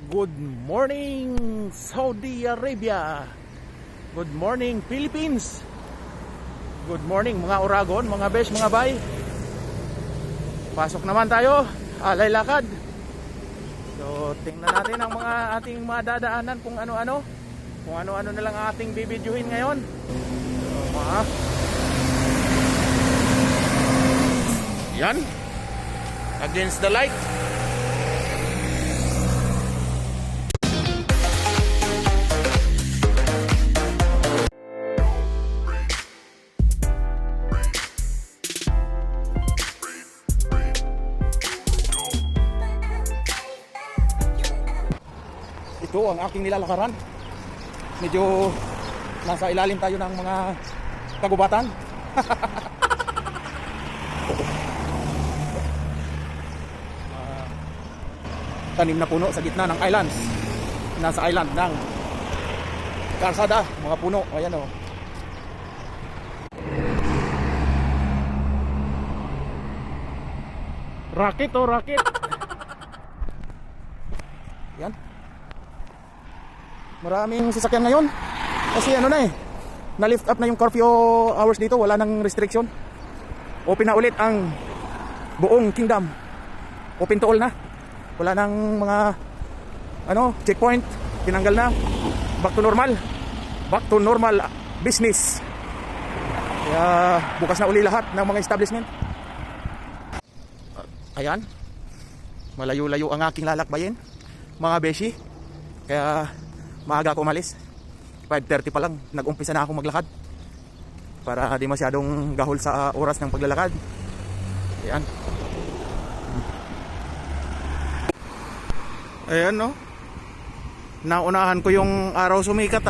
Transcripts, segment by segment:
Good morning Saudi Arabia. Good morning Philippines. Good morning mga Oragon, mga besh, mga bay. Pasok naman tayo, alay lakad. So tingnan natin ang mga ating madadaanan kung ano-ano. Kung ano-ano na lang ang ating bibidyohin ngayon. So, yan. Against the light. Ito ang aking nilalakaran. Medyo nasa ilalim tayo ng mga kagubatan. Tanim na puno sa gitna ng islands. Nasa island ng karsada, mga puno. Ayan o. Rocket o rocket. Yan. Maraming sasakyan ngayon. Kasi ano na na-lift up na yung curfew hours dito. Wala nang restriction. Open na ulit ang buong kingdom. Open to all na. Wala nang mga checkpoint. Tinanggal na. Back to normal. Back to normal business. Kaya bukas na uli lahat ng mga establishment. Ayan. Malayo-layo ang aking lalakbayin, mga beshi. Kaya maaga ako umalis. 5:30 pa lang nag-umpisa na ako maglakad para di masyadong gahol sa oras ng paglalakad. Ayan. Ayan no. Naunahan ko yung araw sumikat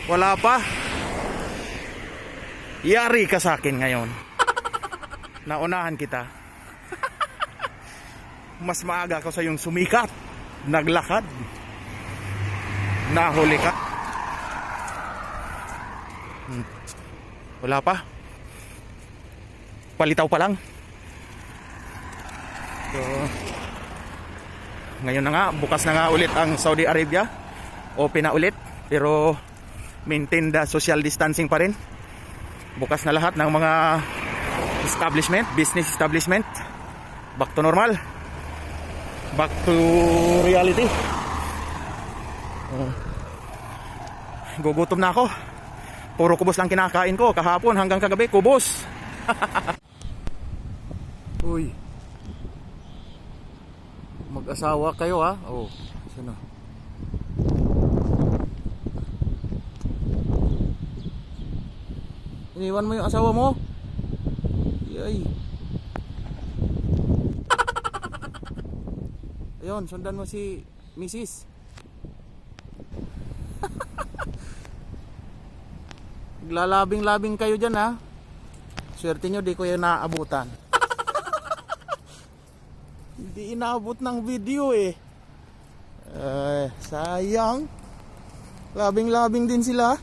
Wala pa. Yari ka sa akin ngayon. Naunahan kita. Mas maaga ako sa yung sumikat. Naglakad. Nahuli ka. Wala pa. Palitaw pa lang. So, ngayon na nga, bukas na nga ulit ang Saudi Arabia. Open na ulit, pero maintain the social distancing pa rin. Bukas na lahat ng mga establishment, business establishment. Back to normal. Back to reality. Gugutom na ako. Puro kubos lang kinakain ko. Kahapon hanggang kagabi, kubos. Uy. Mag-asawa kayo Oh, sino? Iniwan mo yung asawa mo? Yay. Ayun, sundan mo si Mrs. Lalabing-labing kayo dyan Swerte nyo di ko yung naabutan. Hindi inaabot ng video sayang. Labing-labing din sila.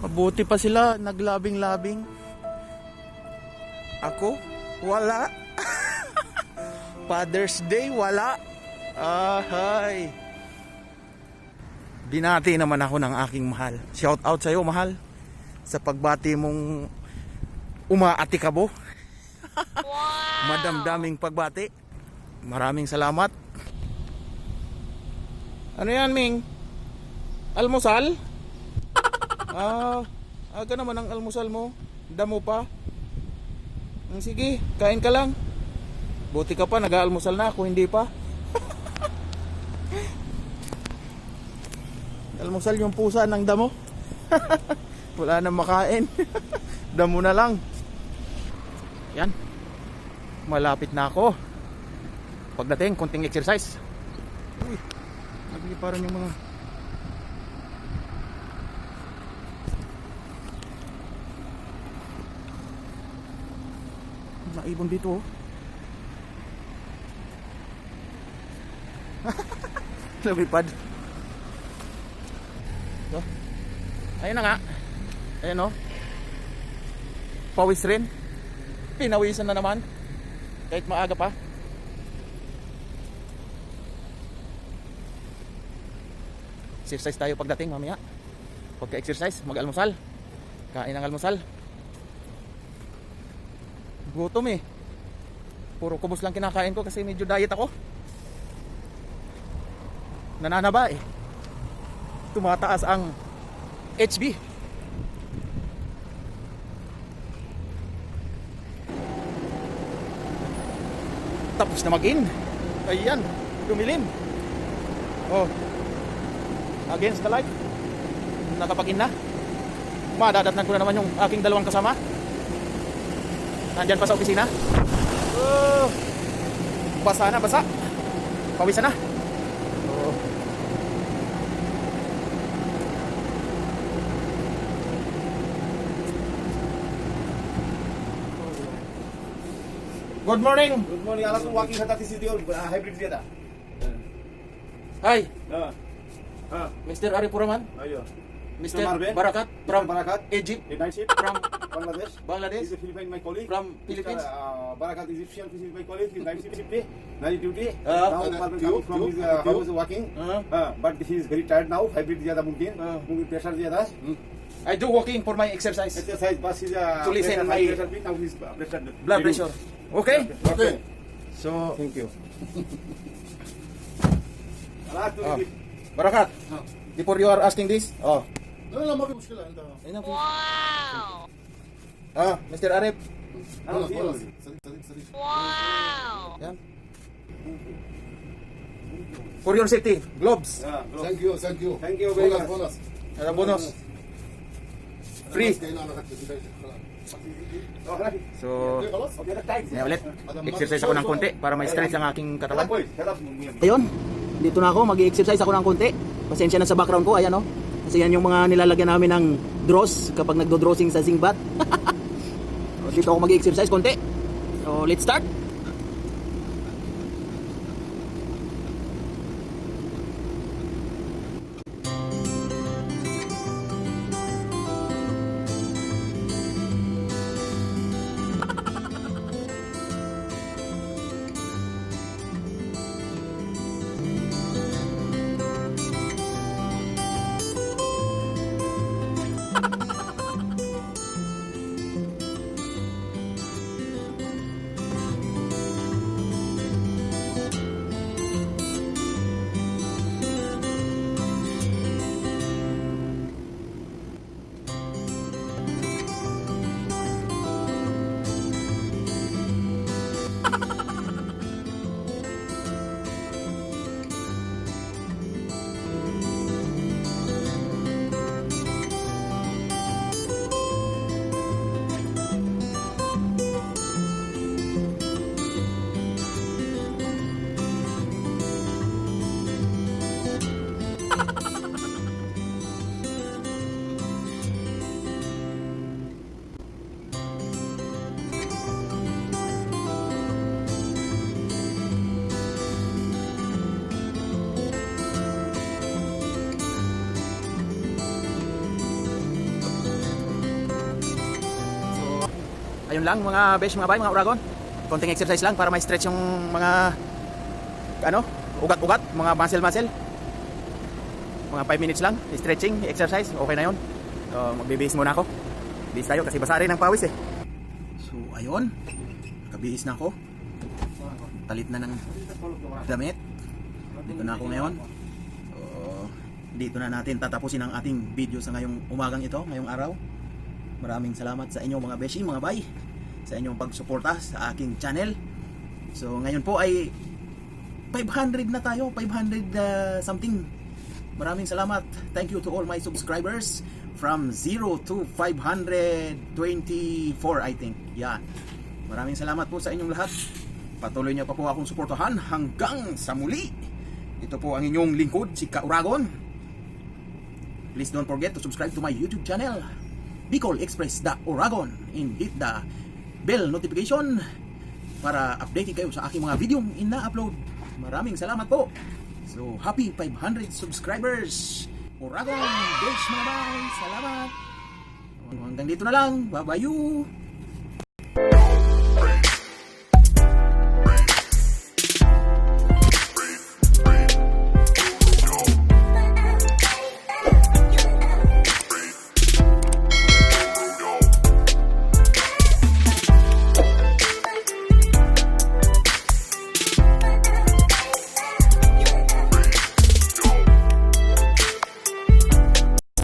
Mabuti pa sila naglabing-labing. Ako wala. Father's Day wala. Hay. Binati naman ako ng aking mahal. Shout out sa iyo, mahal, sa pagbati mong umaatikabo. Wow. Madamdaming pagbati. Maraming salamat. Ano yan, Ming? Almusal? Aga naman ang almusal mo. Damo pa. Sige, kain ka lang. Buti ka pa, nag-aalmusal na ako, hindi pa. Almusal yung pusa ng damo. Wala nang makain. Damo na lang. Yan. Malapit na ako. Pagdating, konting exercise. Uy, nagliparan yung mga naibon dito lumipad. So, ayun na nga. Ayun pawis rin. Pinawisan na naman. Kahit maaga pa. Exercise tayo pagdating mamaya. Pagka-exercise, mag-almusal. Kain ng almusal. Gutom eh. Puro kubos lang kinakain ko kasi medyo diet ako. Nananaba eh. Tumataas ang HB. Tapos na mag-in. Ayan, dumilim. Oh. Against the light. Nakapag-in na. Madadatnan ko na naman yung aking dalawang kasama. Nandyan pa sa opisina. Oh. Basa na, basa. Pawisan na. Oh. Good morning. Good morning. Alas mo walking sa tatis city hybrid dia dah. Hi, Ah. Mr. Arifuraman. Ayo. Mr. Marben. Barakat from Barakat. Egypt. The night shift From Bangladesh. Bangladesh. Is a Philippine my colleague. From Philippines. Barakat Egyptian. This is my colleague. He's night shift day. Night duty. Ah. Now Marben coming from his house walking. But he is very tired now. Hybrid dia dah mungkin. Mungkin pressure dia dah. I do walking for my exercise. Exercise but his To listen my now his pressure. blood pressure. Okay? Okay. So, Thank you. Alas tu. Oh. Barakat. Before you are asking this, oh. لا ما في مشكلة انت Wow. Mr. Arif. خلاص خلاص سليم سليم Yan. For your safety, gloves. ثانك يو ثانك يو Thank you very much. بونص Ada bonus. Free. So, خلاص yan ulit. Exercise ako ng konti para may stretch ang aking katawan. Harap. Ayun, dito na ako, mag-exercise ako ng konti. Pasensya na sa background ko, ayan o. Kasi yan yung mga nilalagyan namin ng dross kapag nagdo-drossing sa Zingbat. Dito ako mag-exercise konti. So, let's start. Ayun lang mga besh, mga bay, mga uragon. Konting exercise lang para ma-stretch yung mga ugat-ugat, mga muscle. Mga 5 minutes lang, stretching, exercise, okay na yun. So, magbibihis muna ako. Bihis tayo kasi basa rin ang pawis eh. So, ayun. Nakabihis na ako. Talit na ng damit. Dito na ako ngayon. So, dito na natin tatapusin ang ating video sa ngayong umagang ito, ngayong araw. Maraming salamat sa inyo mga beshi, mga bay, sa inyong pagsuporta sa aking channel. So ngayon po ay 500 na tayo, 500 something. Maraming salamat. Thank you to all my subscribers from 0 to 524 I think. Yan. Maraming salamat po sa inyong lahat. Patuloy niyo pa po akong suportahan hanggang sa muli. Ito po ang inyong lingkod, si Kauragon. Please don't forget to subscribe to my YouTube channel, Bicol Express the Uragon, and hit the bell notification para updated kayo sa aking mga video ina-upload. Maraming salamat po. So happy 500 subscribers Uragon, Besh mga bay. Salamat. Hanggang dito na lang. Bye bye you. है